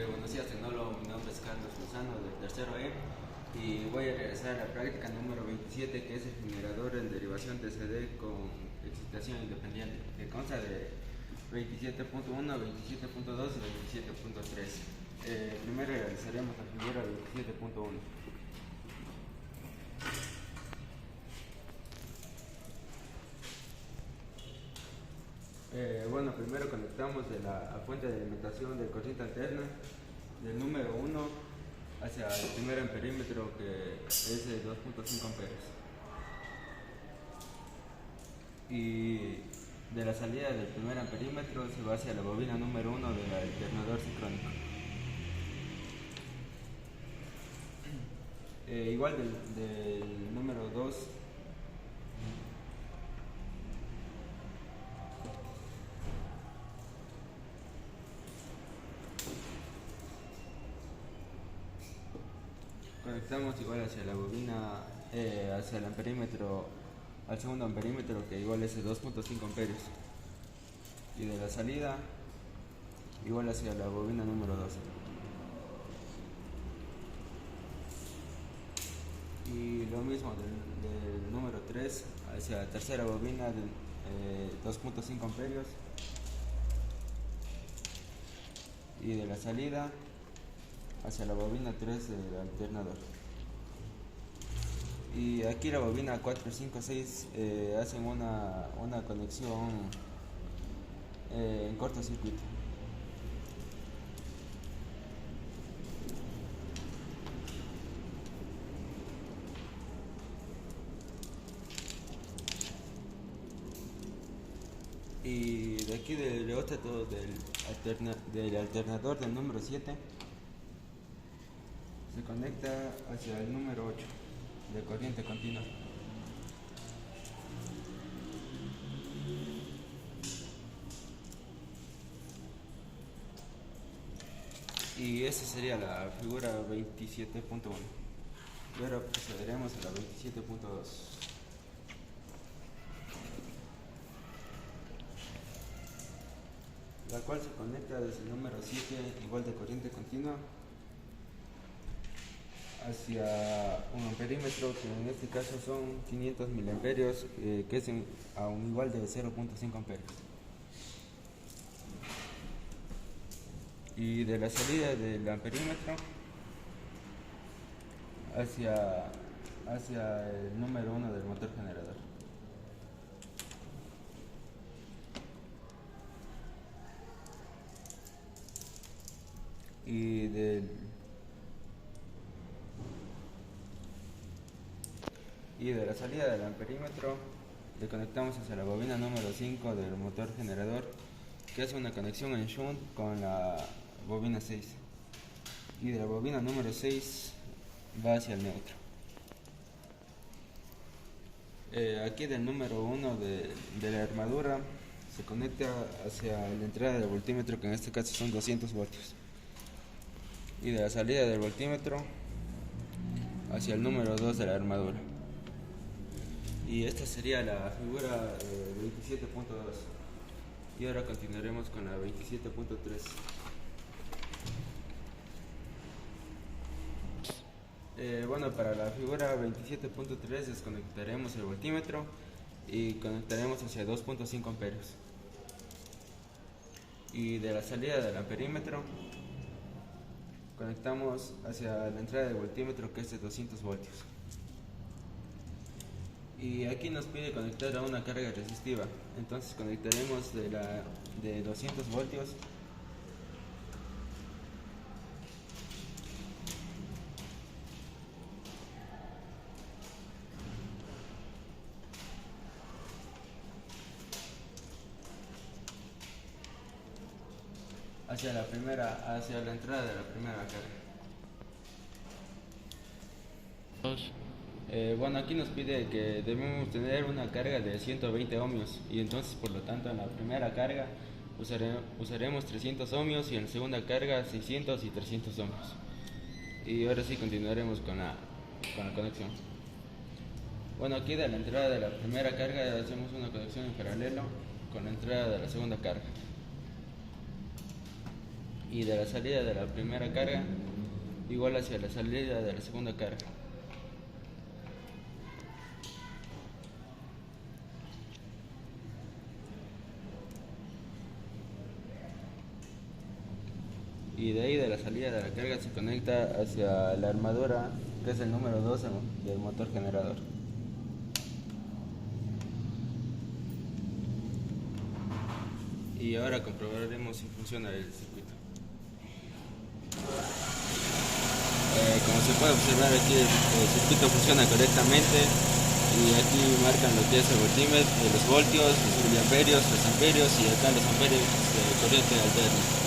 Buenos días, tecnólogo. Mi nombre es Carlos Lozano, del tercero E, y voy a realizar la práctica número 27, que es el generador en derivación TCD con excitación independiente, que consta de 27.1, 27.2 y 27.3. Primero realizaremos la figura 27.1. Bueno, primero conectamos de la fuente de alimentación de corriente alterna del número 1 hacia el primer amperímetro, que es de 2.5 amperes, y de la salida del primer amperímetro se va hacia la bobina número 1 del alternador sincrónico. Igual del número 2 conectamos igual hacia la bobina, hacia el amperímetro, al segundo amperímetro, que igual es de 2.5 amperios, y de la salida igual hacia la bobina número 2. Y lo mismo del número 3 hacia la tercera bobina de 2.5 amperios, y de la salida hacia la bobina 3 del alternador. Y aquí la bobina 4, 5, 6 hacen una conexión en cortocircuito. Y de aquí del reóstato del alternador del número 7 se conecta hacia el número 8 de corriente continua. Y esa sería la figura 27.1. Y ahora procederemos a la 27.2. La cual se conecta desde el número 7, igual de corriente continua, hacia un amperímetro, que en este caso son 500 miliamperios, que es a un igual de 0.5 amperios. Y de la salida del amperímetro hacia el número 1 del motor generador. Y de la salida del amperímetro le conectamos hacia la bobina número 5 del motor generador, que hace una conexión en shunt con la bobina 6. Y de la bobina número 6 va hacia el neutro. Aquí del número 1 de la armadura se conecta hacia la entrada del voltímetro, que en este caso son 200 voltios. Y de la salida del voltímetro hacia el número 2 de la armadura. Y esta sería la figura 27.2. Y ahora continuaremos con la 27.3. Bueno, para la figura 27.3 desconectaremos el voltímetro y conectaremos hacia 2.5 amperios. Y de la salida del amperímetro conectamos hacia la entrada del voltímetro, que es de 200 voltios. Y aquí nos pide conectar a una carga resistiva, entonces conectaremos de 200 voltios hacia la entrada de la primera carga. Bueno, aquí nos pide que debemos tener una carga de 120 ohmios, y entonces por lo tanto en la primera carga usaremos 300 ohmios, y en la segunda carga 600 y 300 ohmios. Y ahora sí continuaremos con la conexión. Bueno, aquí de la entrada de la primera carga hacemos una conexión en paralelo con la entrada de la segunda carga. y de la salida de la primera carga igual hacia la salida de la segunda carga. Y de ahí de la salida de la carga se conecta hacia la armadura, que es el número 12 del motor generador. Y ahora comprobaremos si funciona el circuito. Como se puede observar aquí, el circuito funciona correctamente y aquí marcan lo que es el voltímetro, los voltios, los miliamperios, los amperios y acá los amperios de corriente alterna.